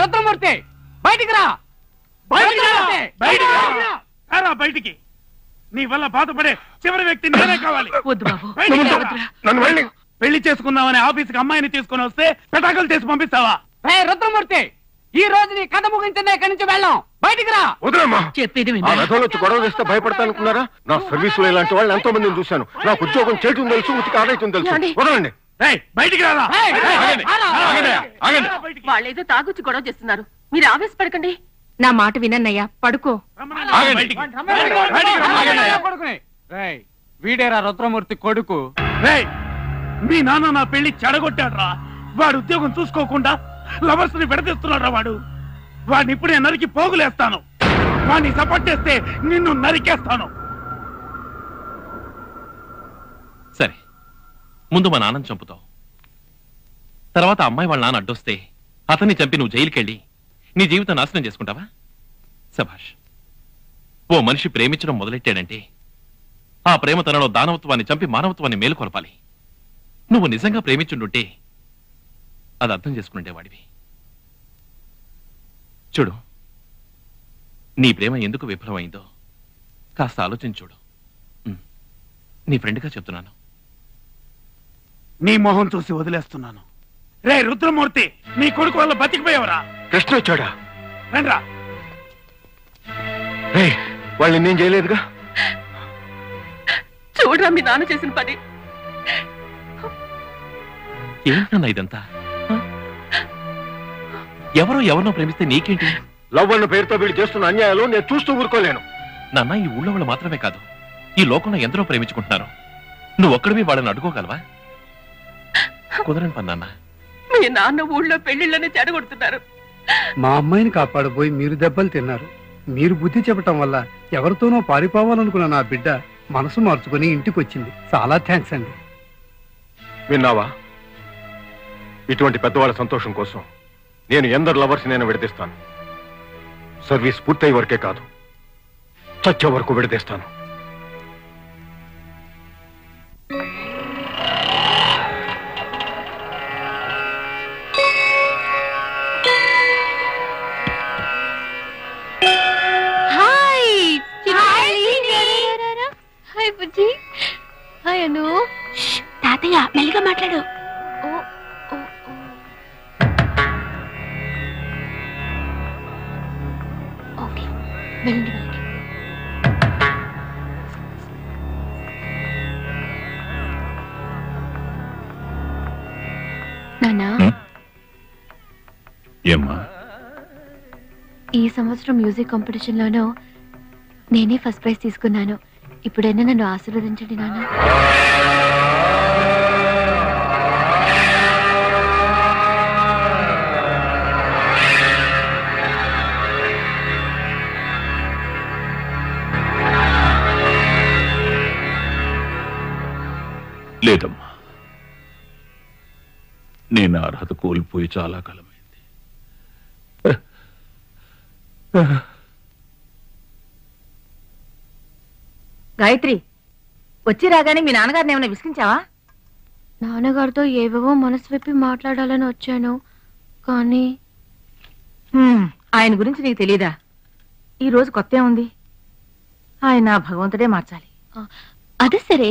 రుద్రమూర్తి బయటికి రా, బయటికి. నీ వల్ల బాధపడే చివరి వ్యక్తి నేనే కావాలి. పెళ్లి చేసుకుందామని ఆఫీస్కి అమ్మాయిని తీసుకుని వస్తే పెటాకులు చేసి పంపిస్తావా? రుద్రమూర్తి, ఈ రోజు నీ కథ ముగించిందే, ఇక్కడి నుంచి వెళ్ళాం. బయటికి రా. గొడవ చేస్తే భయపడతానుకున్నారా? నా సర్వీసులో ఇలాంటి వాళ్ళు ఎంతో మందిని చూశాను. నాకు ఉద్యోగం చేయటం తెలుసు, ఉతికి ఆడటం తెలుసు. వదలండి. బయటికి రారా. వాళ్ళేదో తాగుచ్చి గొడవ చేస్తున్నారు, మీరు ఆవేశపడకండి. నా మాట వినన్నయ్యా, పడుకో. వీడేరా రుద్రమూర్తి కొడుకు. మీ నాన్న నా పెళ్లి చెడగొట్టాడ్రా. వాడు ఉద్యోగం చూసుకోకుండా లవర్స్ ని విడదీస్తున్నాడు. వాడిని ఇప్పుడే నరికి పోగులేస్తాను. వాడిని సపోర్ట్ చేస్తే నిన్ను నరికేస్తాను. సరే, ముందు మా నాన్నని చంపుతావు, తర్వాత అమ్మాయి వాళ్ళ నాన్న అడ్డొస్తే అతన్ని చంపి నువ్వు జైలుకెళ్ళి నీ జీవితం నాశనం చేసుకుంటావా? సభాష్. ఓ మనిషి ప్రేమించడం మొదలెట్టాడంటే ఆ ప్రేమ తనలో దానవత్వాన్ని చంపి మానవత్వాన్ని మేలుకొలపాలి. నువ్వు నిజంగా ప్రేమించుండుంటే అది అర్థం చేసుకుంటేవాడివి. చూడు, నీ ప్రేమ ఎందుకు విఫలమైందో కాస్త ఆలోచించుడు. నీ ఫ్రెండ్గా చెప్తున్నాను. నీ మొహం చూసి వదిలేస్తున్నాను. రే రుద్రమూర్తి, నీ కొడుకు వల్ల బతికిపోయావరా? కృష్ణ వచ్చాడా? రండ్రా. వాళ్ళు నేను చేయలేదుగా. చూడరా మీ నాన్న చేసిన పని. ఏంటన్నా ఇదంతా? ఎవరో ఎవరినో ప్రేమిస్తే నీకేంటి? లవ్ అన్న పేరుతో వీళ్ళు చేస్తున్న అన్యాయాలు నేను చూస్తూ ఊరుకోలేను. నాన్న, ఈ ఊళ్ళో వాళ్ళు మాత్రమే కాదు, ఈ లోకంలో ఎందరో ప్రేమించుకుంటున్నారు. నువ్వు ఒక్కడివి వాళ్ళని అడ్డుకోగలవా? కుదరని పని నాన్న. మీ నాన్న ఊళ్ళో పెళ్లిళ్ళని చెడగొడుతున్నారు. మా అమ్మాయిని కాపాడబోయి మీరు దెబ్బలు తిన్నారు. మీరు బుద్ధి చెప్పటం వల్ల ఎవరితోనో పారిపోవాలనుకున్న నా బిడ్డ మనసు మార్చుకుని ఇంటికి వచ్చింది. చాలా థ్యాంక్స్ అండి. విన్నావా? ఇటువంటి పెద్దవాళ్ళ సంతోషం కోసం నేను ఎందరు లవర్స్ నేను విడదీస్తాను. సర్వీస్ పూర్తయ్యే వరకే కాదు, చచ్చే వరకు విడదీస్తాను. హాయ్ అను. తాతయ్య మెల్లిగా మాట్లాడు. ఓకే, వెళ్ళండి వెళ్ళండి. నాన్నా, ఈ సంవత్సరం మ్యూజిక్ కాంపిటీషన్ లోనూ నేనే ఫస్ట్ ప్రైజ్ తీసుకున్నాను. ఇప్పుడైనా నన్ను ఆశీర్వదించండి నాన్న. లేదమ్మా, నేను అర్హత కోల్పోయి చాలా కాలమైంది. గాయత్రి, వచ్చి రాగానే మీ నాన్నగారిని ఏమైనా విసిగించావా? నాన్నగారితో ఏవేవో మనసు విప్పి మాట్లాడాలని వచ్చాను, కానీ ఆయన గురించి నీకు తెలీదా? ఈ రోజు కొత్త ఉంది. ఆయన భగవంతుడే మార్చాలి. అదే సరే,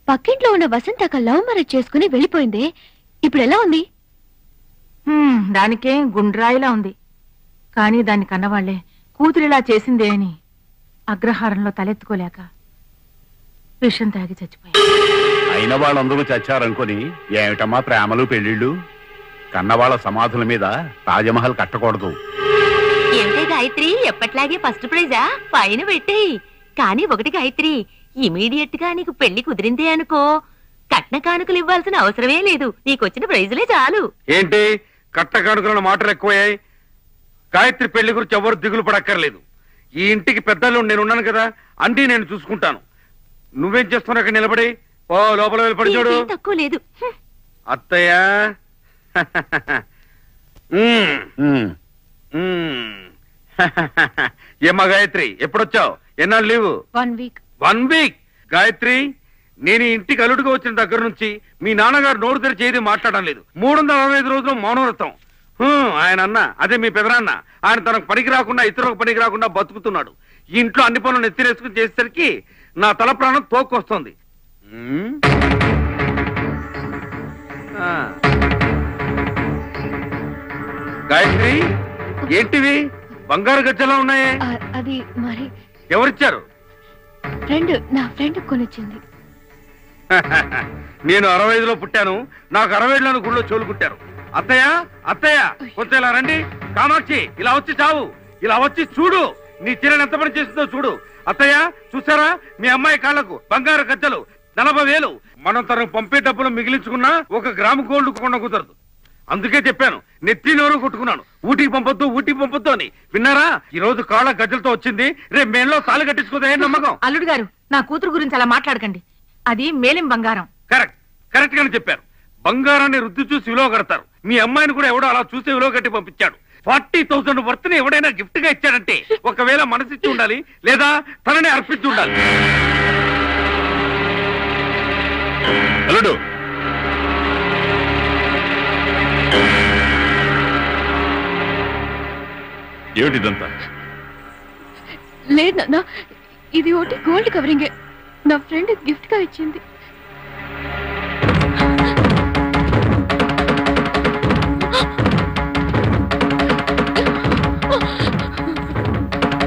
పక్కింట్లో ఉన్న వసంతక లవ్ మ్యారేజ్ చేసుకుని వెళ్ళిపోయింది. ఇప్పుడు ఎలా ఉంది? దానికేం గుండ్రాయిలా ఉంది, కానీ దాన్ని కన్నవాళ్లే కూతురిలా చేసిందే అని అగ్రహారంలో తలెత్తుకోలేక విషం తాగి చచ్చిపోయాడు. అయిన వాళ్ళందరూ చచ్చారనుకొని ఏమిటమ్మా ప్రేమలు పెళ్లిళ్ళు? కన్నవాళ్ల సమాధుల మీద తాజ్మహల్ కట్టకూడదు. ఏమిటే గాయత్రి, ఎప్పట్లాగే ఫస్ట్ ప్రైజా? పైన పెట్టేయి. కానీ ఒకటి గాయత్రి, ఇమీడియట్ గా నీకు పెళ్లి కుదిరిందే అనుకో, కట్న కానుకలు ఇవ్వాల్సిన అవసరమే లేదు. నీకొచ్చిన ప్రైజులే చాలు. ఏంటి కట్న కానుకల మాటలు ఎక్కువయ్యాయి? గాయత్రి పెళ్లి గురించి ఎవరు దిగులు పడక్కర్లేదు. ఈ ఇంటికి పెద్దలు నేనున్నాను కదా, అన్నీ నేను చూసుకుంటాను. నువ్వేం చేస్తున్నావు అక్కడ నిలబడి? ఓ లోపల వెళ్ళి చూడు. తక్కువ లేదు అత్తయ్య. ఏమ్మా గాయత్రి, ఎప్పుడొచ్చావు? ఎన్నాళ్ళు లీవు? 1 వీక్. 1 వీక్? గాయత్రి, నేను ఇంటికి అల్లుడుగా వచ్చిన దగ్గర నుంచి మీ నాన్నగారు నోరు తెరిచి ఏది మాట్లాడడం లేదు. 365 రోజులు మౌనవ్రతం. ఆయన అన్న అదే మీ పెదనాన్న. ఆయన తనకు పనికి రాకుండా ఇతరులకు పనికి రాకుండా బతుకుతున్నాడు. ఈ ఇంట్లో అన్ని పనులు నెత్తిరేసుకుని చేసేసరికి నా తల ప్రాణం తోకొస్తుంది. గాయత్రి, ఏంటివి బంగారు గజ్జలా ఉన్నాయే? అది మరి ఎవరిచ్చారు? నా ఫ్రెండ్ కొనిచ్చింది. నేను 65లో పుట్టాను, నాకు 65లోని గుళ్ళో చెవులు కుట్టారు. అత్తయ్య అత్తయ్య కొంచెం ఇలా రండి. కామాక్షి ఇలా వచ్చి చావు, ఇలా వచ్చి చూడు, నీ చీరను ఎంత పని చేసిందో చూడు. అత్తయ్య చూసారా, మీ అమ్మాయి కాళ్లకు బంగారు గజ్జలు 40,000. మనం తనకు పంపే డబ్బులు మిగిలించుకున్నా 1 గ్రాము గోల్డ్ కొన కుదరదు. అందుకే చెప్పాను, నెత్తి నోరు కొట్టుకున్నాను, ఊటీకి పంపొద్దు అని. విన్నారా? ఈ రోజు కాళ్ళ గజ్జలతో వచ్చింది, రేపు మేలో తాళి కట్టించుకోదే నమ్మకం. అల్లుడు గారు, నా కూతురు గురించి అలా మాట్లాడకండి. అది మేలిం బంగారం. కరెక్ట్ గానే చెప్పారు. బంగారాన్ని రుద్ది చూసి విలువ కడతారు. మీ అమ్మాయిని కూడా ఎవడో అలా చూసి విలువ కట్టి పంపించాడు. 40,000 వర్త్ ని ఎవడైనా గిఫ్ట్ గా ఇచ్చాడంటే ఒకవేళ మనసిచ్చి ఉండాలి, లేదా తనని అర్పించి ఉండాలి. అల్లుడు, ఏమిటిదంతా? లేదు నాన్న, ఇది ఒకటి గోల్డ్ కవరింగే. నా ఫ్రెండ్ గిఫ్ట్ గా ఇచ్చింది.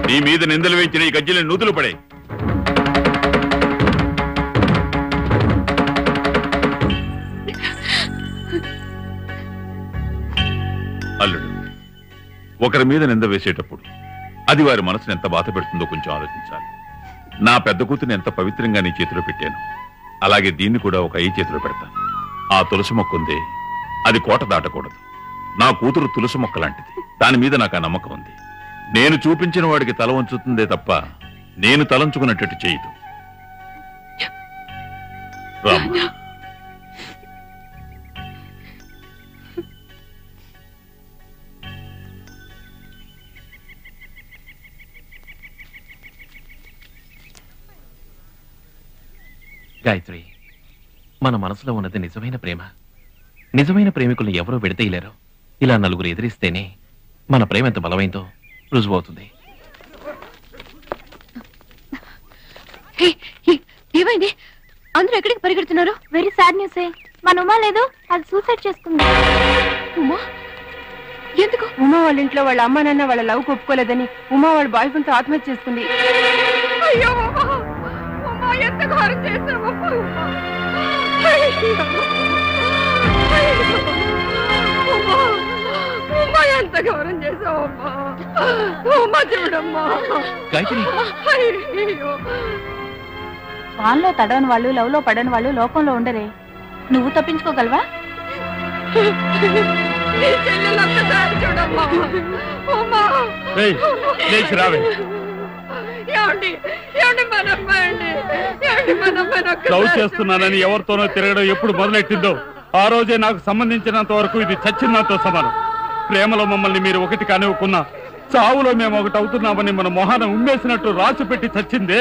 నీ మీద నిందలు వేయించిన ఈ గజ్జెలు నూతులు పడే. అల్లుడు, ఒకరి మీద నింద వేసేటప్పుడు అది వారి మనసును ఎంత బాధ పెడుతుందో కొంచెం ఆలోచించాలి. నా పెద్ద కూతురిని ఎంత పవిత్రంగా నీ చేతిలో పెట్టాను, అలాగే దీన్ని కూడా ఒక అయ్యి చేతిలో పెడతాను. ఆ తులసి మొక్క ఉంది, అది కోట దాటకూడదు. నా కూతురు తులసి మొక్క లాంటిది, దాని మీద నాకు ఆ నమ్మకం ఉంది. నేను చూపించిన వాడికి తల వంచుతుందే తప్ప నేను తలంచుకున్నట్టు చేయదు. రామ్మా. గాయత్రి, మన మనసులో ఉన్నది నిజమైన ప్రేమ. నిజమైన ప్రేమికులను ఎవరో విడతీయలేరు. ఇలా నలుగురు ఎదిరిస్తేనే మన ప్రేమ ఎంత బలమైందో రుజువవుతుంది. ఏమైంది? అందరూ ఎక్కడికి పరిగెడుతున్నారు? Very sad news. మన ఉమా లేదు, అది సూసైడ్ చేసుకుంది. ఉమా? ఎందుకు? ఉమా వాళ్ళ ఇంట్లో వాళ్ళ అమ్మ నాన్న వాళ్ళ లవ్ ఒప్పుకోలేదని ఉమా వాళ్ళ బాయ్ ఫ్రెండ్ తో ఆత్మహత్య చేసుకుంది. అయ్యో, ఎంత ఘోరం చేశావు! ఎంత ఘోరం చేసావమ్మా! చూడమ్మా, వాన్లో తడవని వాళ్ళు, లవ్ లో పడని వాళ్ళు లోకంలో ఉండరే. నువ్వు తప్పించుకోగలవా? చూడమ్మా, లవ్ చేస్తున్నానని ఎవరితోనో తిరగడం ఎప్పుడు మొదలెట్టిందో ఆ రోజే నాకు సంబంధించినంత వరకు ఇది చచ్చినంతో సమానం. ప్రేమలో మమ్మల్ని మీరు ఒకటి కానివ్వకున్నా, చావులో మేము ఒకటి అవుతున్నామని మన మొహాన ఉమ్మేసినట్టు రాసి పెట్టి చచ్చిందే.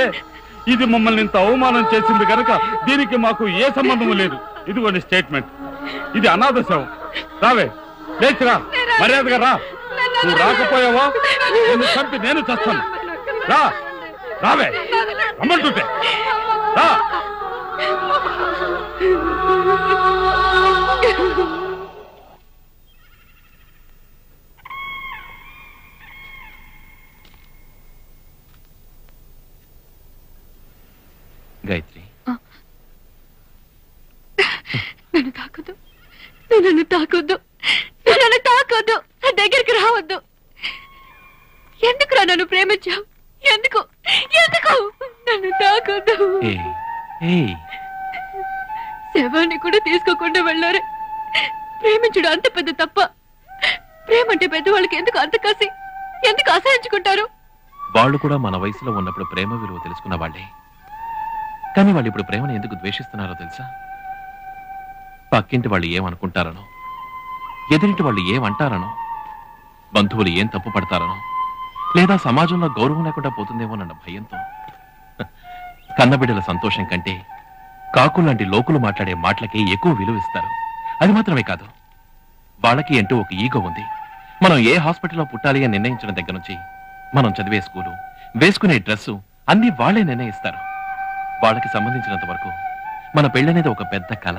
ఇది మమ్మల్ని ఇంత అవమానం చేసింది కనుక దీనికి మాకు ఏ సంబంధం లేదు. ఇదిగోండి స్టేట్మెంట్. ఇది అనాథ శవం. రావే, లేచిరా, మర్యాదగా రా. నువ్వు రాకపోయావా నిన్ను చంపి నేను చస్తాను. రా, రావే, రమ్మంటుంటే రా. గాయత్రి, నన్ను తాకొద్దు, నన్ను తాకొద్దు, నన్ను తాకొద్దు, నా దగ్గరికి రావద్దు. ఎందుకురా నన్ను ప్రేమించావు? ఎందుకు ఎందుకు నన్ను తాకొద్దు? శవాన్ని కూడా తీసుకోకుండా వెళ్ళారే. ప్రేమించడం అంత పెద్ద తప్ప. ప్రేమంటే పెద్దవాళ్ళకి ఎందుకు అంత కసి? ఎందుకు అసహించుకుంటారు? వాళ్ళు కూడా మన వయసులో ఉన్నప్పుడు ప్రేమ విలువ తెలుసుకున్న వాళ్ళే. కానీ వాళ్ళు ఇప్పుడు ప్రేమను ఎందుకు ద్వేషిస్తున్నారో తెలుసా? పక్కింటి వాళ్ళు ఏమనుకుంటారనో, ఎదురింటి వాళ్ళు ఏమంటారనో, బంధువులు ఏం తప్పు పడతారనో, లేదా సమాజంలో గౌరవం లేకుండా పోతుందేమోనన్న భయంతో. కన్నబిడ్డల సంతోషం కంటే కాకులాంటి లోకులు మాట్లాడే మాటలకే ఎక్కువ విలువిస్తారు. అది మాత్రమే కాదు, వాళ్ళకి అంటూ ఒక ఈగో ఉంది. మనం ఏ హాస్పిటల్లో పుట్టాలి అని నిర్ణయించిన దగ్గర నుంచి మనం చదివే స్కూలు, వేసుకునే డ్రెస్సు అన్ని వాళ్లే నిర్ణయిస్తారు. వాళ్ళకి సంబంధించినంత వరకు మన పెళ్ళనేది ఒక పెద్ద కళ.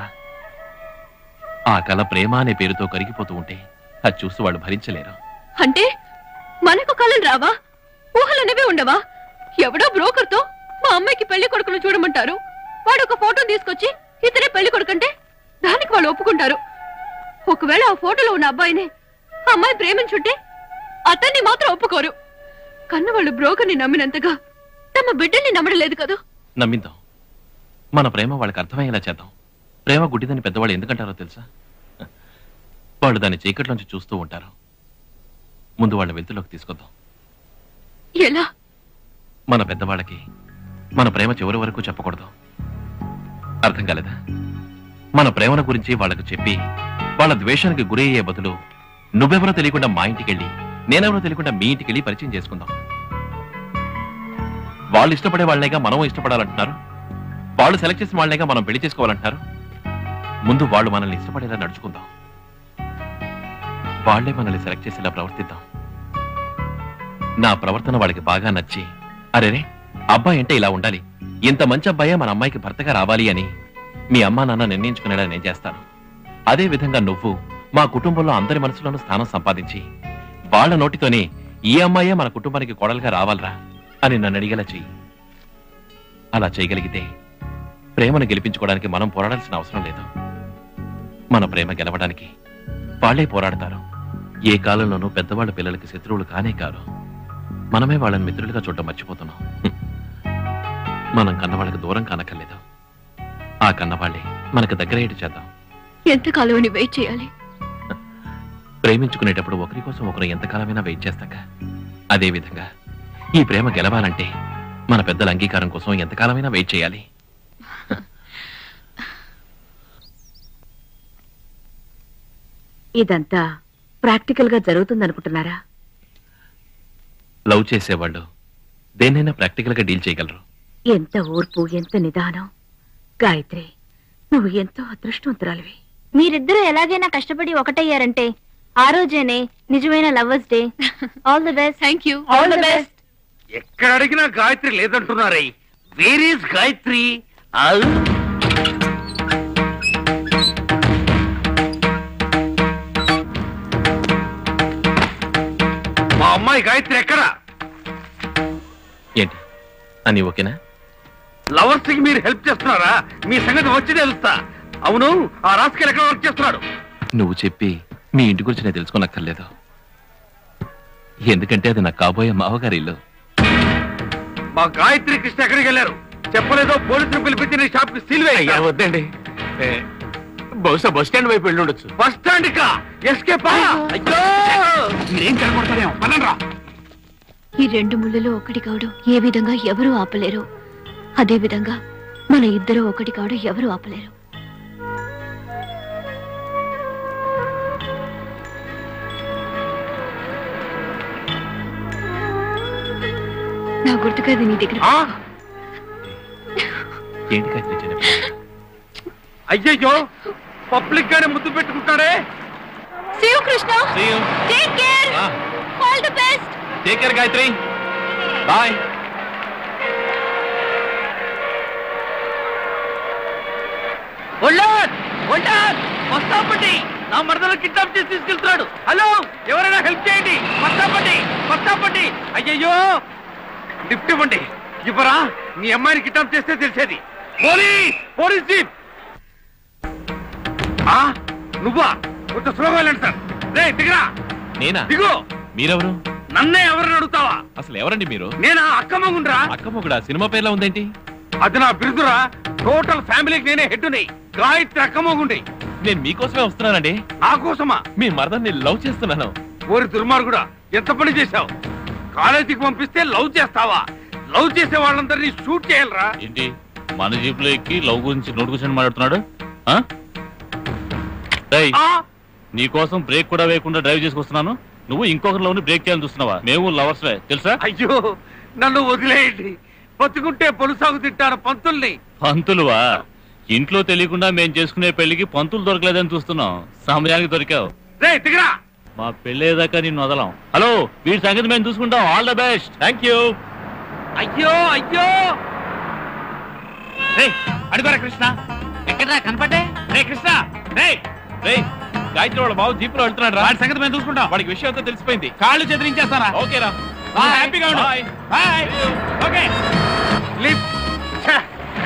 ఆ కళ ప్రేమ అనే పేరుతో కరిగిపోతూ ఉంటే అది చూసి వాళ్ళు భరించలేరు. అంటే మనకు కళలు రావా? ఊహలనేవే ఉండవా? ఎవడో బ్రోకర్ తో మా అమ్మాయికి పెళ్లి కొడుకును చూడమంటారు. వాడు ఒక ఫోటో తీసుకొచ్చి ఇతనే పెళ్లి కొడుకంటే దానికి వాళ్ళు ఒప్పుకుంటారు. ఒకవేళ ఆ ఫోటోలో ఉన్న అబ్బాయిని అమ్మాయి ప్రేమించుంటే అతన్ని మాత్రం ఒప్పుకోరు. కన్న వాళ్ళు బ్రోకర్ని నమ్మినంతగా తమ బిడ్డల్ని నమ్మడలేదు కదా. నమ్మిద్దాం. మన ప్రేమ వాళ్ళకి అర్థమయ్యేలా చేద్దాం. ప్రేమ గుడ్డిదని పెద్దవాళ్ళు ఎందుకంటారో తెలుసా? వాళ్ళు దాన్ని చీకట్లోంచి చూస్తూ ఉంటారు. ముందు వాళ్ళ వెలుతులోకి తీసుకొద్దాం. ఎలా? మన పెద్దవాళ్ళకి మన ప్రేమ చివరి వరకు చెప్పకూడదు. అర్థం కాలేదా? మన ప్రేమను గురించి వాళ్ళకు చెప్పి వాళ్ళ ద్వేషానికి గురి అయ్యే బదులు నువ్వెవరో తెలియకుండా మా ఇంటికెళ్ళి, నేనెవరో తెలియకుండా మీ ఇంటికెళ్ళి పరిచయం చేసుకుందాం. వాళ్ళు ఇష్టపడే వాళ్ళేగా మనం ఇష్టపడాలంటున్నారు. వాళ్ళు సెలెక్ట్ చేసిన వాళ్ళేగా మనం పెళ్లి చేసుకోవాలంటున్నారు. ముందు వాళ్ళు మనల్ని ఇష్టపడేలా నడుచుకుందాం. వాళ్లే మనల్ని సెలెక్ట్ చేసేలా ప్రవర్తిద్దాం. నా ప్రవర్తన వాళ్ళకి బాగా నచ్చి, అరేరే అబ్బాయి అంటే ఇలా ఉండాలి, ఇంత మంచి అబ్బాయే మన అమ్మాయికి భర్తగా రావాలి అని మీ అమ్మా నాన్న నిర్ణయించుకునేలా నేను చేస్తాను. అదే విధంగా నువ్వు మా కుటుంబంలో అందరి మనసులోనూ స్థానం సంపాదించి వాళ్ళ నోటితోనే ఈ అమ్మాయే మన కుటుంబానికి కోడలుగా రావాలరా అని నన్ను అడిగేలా చెయ్యి. అలా చేయగలిగితే ప్రేమను గెలిపించుకోవడానికి మనం పోరాడాల్సిన అవసరం లేదు. మన ప్రేమ గెలవడానికి వాళ్లే పోరాడతారు. ఏ కాలంలోనూ పెద్దవాళ్ళ పిల్లలకి శత్రువులు కానే కారు. మనమే వాళ్ళని మిత్రులుగా చూడటం మర్చిపోతున్నాం. మనం కన్నవాళ్ళకి దూరం కానక్కర్లేదు. ఆ కన్నవాళ్లే మనకు దగ్గరయ్యేటి చేద్దాం. ఎంతకాలం వెయిట్ చేయాలి? ప్రేమించుకునేటప్పుడు ఒకరి కోసం ఒకరు ఎంతకాలమైనా వెయిట్ చేస్తాక, అదే విధంగా ఈ ప్రేమ గెలవాలంటే మన పెద్దల అంగీకారం కోసం ఎంతకాలమైనా వెయిట్ చేయాలి. ఇదంతా ప్రాక్టికల్ గా జరుగుతుందనుకుంటున్నారా? లవ్ చేసేవాళ్ళు దేన్నైనా ప్రాక్టికల్ గా డీల్ చేయగలరు. ఎంత ఓర్పు, ఎంత నిదానం. గాయత్రి, నువ్వు ఎంతో అదృష్టవంతురాలివి. మీరిద్దరూ ఎలాగైనా కష్టపడి ఒకటయ్యారంటే ఆ రోజేనే నిజమైన lovers day. All the best. Thank you. All the best. ఎక్కడ అడిగినా గాయత్రి లేదంటున్నారే. Where is Gayatri? మా అమ్మాయి గాయత్రి ఎక్కడా? ఏంటి అని ఓకేనా? లవర్స్ కి మీరు హెల్ప్ చేస్తున్నారా? మీ సంగతి వచ్చి తెలుస్తా. అవును, ఆ రాస్కల్ ఎక్కడ వర్క్ చేస్తున్నాడు? నువ్వు చెప్పి మీ ఇంటి గురించి నేను తెలుసుకోనక్కర్లేదు. ఎందుకంటే అది నా కాబోయే మావగారి ఇల్లు. మా గాయత్రి కృష్ణ ఎక్కడికి వెళ్ళారు? చెప్పలేదో పోలీసులు పిలిపించి నీ షాప్ కి సీల్ వేయ. వద్దండి, బహుశా బస్ స్టాండ్ వైపు వెళ్ళి ఉండొచ్చు. బస్ స్టాండ్ కా ఎస్కేప్? అయ్యో, మీరేం కనపడతారేమో. పదండ్రా. ఈ రెండు ముళ్ళలో ఒకటి కావడం ఏ విధంగా ఎవరూ ఆపలేరు. అదే విధంగా మన ఇద్దరు ఒకటి కావడం ఎవరూ ఆపలేరు. నా గుర్తుగా నీ దగ్గర. ఏంటి గాయత్రి? అయ్యయ్యో, పబ్లిక్ గానే ముద్దు పెట్టుకుంటాడే. See you, Krishna. See you. Take care. All the best. Take care, Gayatri. Bye. వస్తాపండి, నా మరదలు కిడ్నాప్ చేసి తీసుకెళ్తున్నాడు. హలో, ఎవరైనా హెల్ప్ చేయండి. వస్తాపండి. అయ్యయ్యో, లిఫ్ట్ ఇవ్వండి. ఇవ్వరా? నీ అమ్మాయిని కిడ్నాప్ చేస్తే తెలిసేది. Police jeep. నువ్వా? కొంచెం స్లోగా వెళ్ళండి సార్. రే దిగరా. నేనా? దిగు. మీరెవరు? నన్నే ఎవరిని అడుగుతావా? అసలు ఎవరండి మీరు? నేనా? అక్కమ్మగుండ్రా. అక్కమ్మగుడా? సినిమా పేర్లా ఉందేంటి? అది నా బిరుదురా. టోటల్ ఫ్యామిలీకి నేనే హెడ్డుని. గాయత్రి అక్కమ్మగుండి. నేను మీకోసమే వస్తున్నానండి. నా కోసమా? మీ మరదల్ని లవ్ చేస్తున్నాను. ఓరి దుర్మార్గుడా, ఎంత పని చేశావు? కాలేజీకి పంపిస్తే లవ్ చేస్తావా? లవ్ చేసే వాళ్ళందరినీ షూట్ చేయాలరా? ఏంటి మన జీప్ లో ఎక్కి లవ్ గురించి నోటిఫికేషన్ మాట్లాడుతున్నాడు? నీకోసం బ్రేక్ కూడా వేయకుండా డ్రైవ్ చేసుకొస్తున్నాను. నువ్వు ఇంకొకరి లవ్ ని బ్రేక్ చేయాలని చూస్తున్నావా? మేము లవర్స్ తెలుసా? అయ్యో, నన్ను వదిలేయండి. బతుకుంటే పొలుసాగు తింటాను పంతుల్ని. పంతులువా? ఇంట్లో తెలియకుండా మేం చేసుకునే పెళ్లికి పంతులు దొరకలేదని చూస్తున్నాం. సమయానికి దొరికావు. రే దిగరా. మా పెళ్ళేదాకా నిన్ను వదలం. హలో, వీడి సంగతి మేము చూసుకుంటాం. All the best. Thank you. అయ్యో అయ్యో అడుగురా కృష్ణ. ఎక్కడా కనపడ్డే? రే కృష్ణ, రే రే గాయత్రి వాళ్ళ బాబు జీపులో వెళ్తున్నాడు రా. వాడి సంగతి మేము చూసుకుంటాం. వాడికి విషయం అంతా తెలిసిపోయింది. కాళ్ళు చెదిరించేస్తారా? ఓకేరా, హ్యాపీగా ఉండు. బాయ్. ఓకే.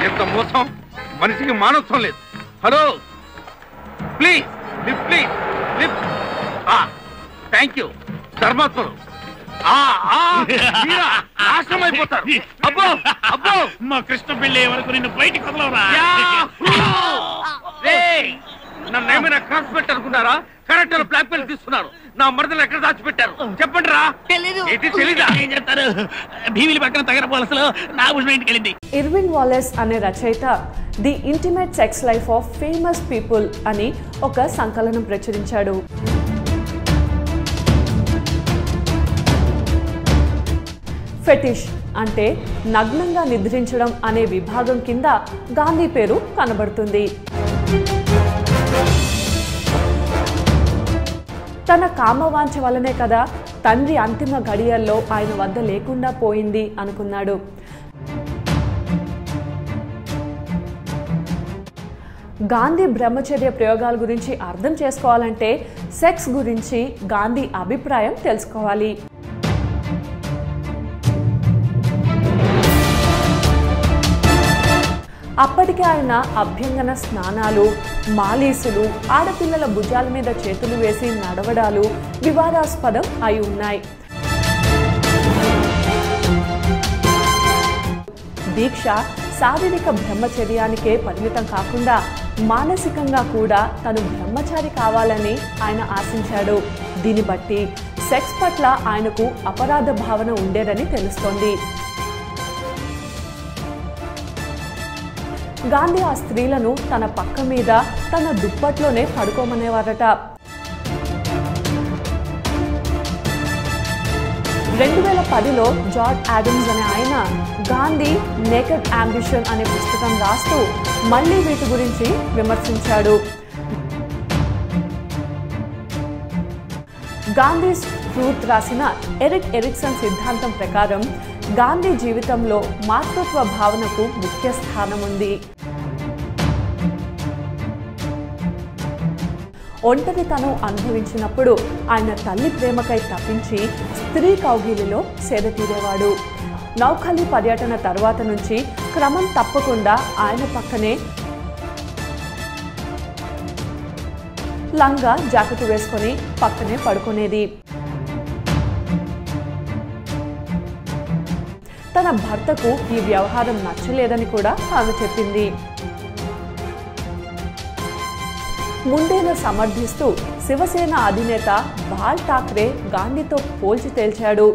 ఎంత మోసం, మనిషికి మానవత్వం లేదు. Hello please lift, please lift. Thank you ధర్మాత్మలు. నాశనం అయిపోతారు. అబ్బో అబ్బో, మా కృష్ణ పెళ్ళి వరకు నిన్ను బయటికి వదలవరా. నన్ను ఏమైనా క్రాస్ పెట్టి అనుకున్నారా? కరెక్ట్ బ్లాక్ మెయిల్ తీసుకున్నారు. నా మరదలు ఎక్కడ దాచిపెట్టారు చెప్పండి రా. తెలీదా? ఏం చెప్తారు? భీమిలి పక్కన తగర పోలసలో నాగభూషణ ఇంటికి వెళ్ళింది. ఇర్విన్ వాలెస్ అనే రచయిత the intimate sex life of famous people అని ఒక సంకలనం ప్రచురించాడు. ఫెటిష్ అంటే నగ్నంగా నిద్రించడం అనే విభాగం కింద గాంధీ పేరు కనబడుతుంది. తన కామవాంఛ వల్లనే కదా తండ్రి అంతిమ గడియల్లో ఆయన వద్ద లేకుండా పోయింది అనుకున్నాడు. గాంధీ బ్రహ్మచర్య ప్రయోగాల గురించి అర్థం చేసుకోవాలంటే సెక్స్ గురించి గాంధీ అభిప్రాయం తెలుసుకోవాలి. అప్పటికే ఆయన అభ్యంగన స్నానాలు, మాలీసులు, ఆడపిల్లల భుజాల మీద చేతులు వేసి నడవడాలు వివాదాస్పదం అయి ఉన్నాయి. దీక్ష శారీరక బ్రహ్మచర్యానికే పరిమితం కాకుండా మానసికంగా కూడా తను బ్రహ్మచారి కావాలని ఆయన ఆశించాడు. దీన్ని బట్టి సెక్స్ పట్ల ఆయనకు అపరాధ భావన ఉండేదని తెలుస్తోంది. గాంధీ ఆ స్త్రీలను తన పక్క మీద తన దుప్పట్లోనే పడుకోమనేవారట. 2010లో జార్జ్ ఆడమ్స్ అనే ఆయన గాంధీ నేకెడ్ అంబిషన్ అనే పుస్తకం రాస్తూ మళ్లీ వీటి గురించి విమర్శించాడు. గాంధీ ట్రూత్ రాసిన ఎరిక్ ఎరిక్సన్ సిద్ధాంతం ప్రకారం గాంధీ జీవితంలో మాతృత్వ భావనకు ముఖ్య స్థానం ఉంది. ఒంటరితనం అనుభవించినప్పుడు ఆయన తల్లి ప్రేమకై తప్పించి స్త్రీ కౌగిలిలో సేద తీరేవాడు. నౌఖలి పర్యటన తర్వాత నుంచి క్రమం తప్పకుండా ఆయన పక్కనే లంగా జాకెట్ వేసుకొని పక్కనే పడుకునేది. తన భర్తకు ఈ వ్యవహారం నచ్చలేదని కూడా ఆమె చెప్పింది. ముండేను సమర్థిస్తూ శివసేన అధినేత బాల్ ఠాక్రే గాంధీతో పోల్చి తేల్చాడు.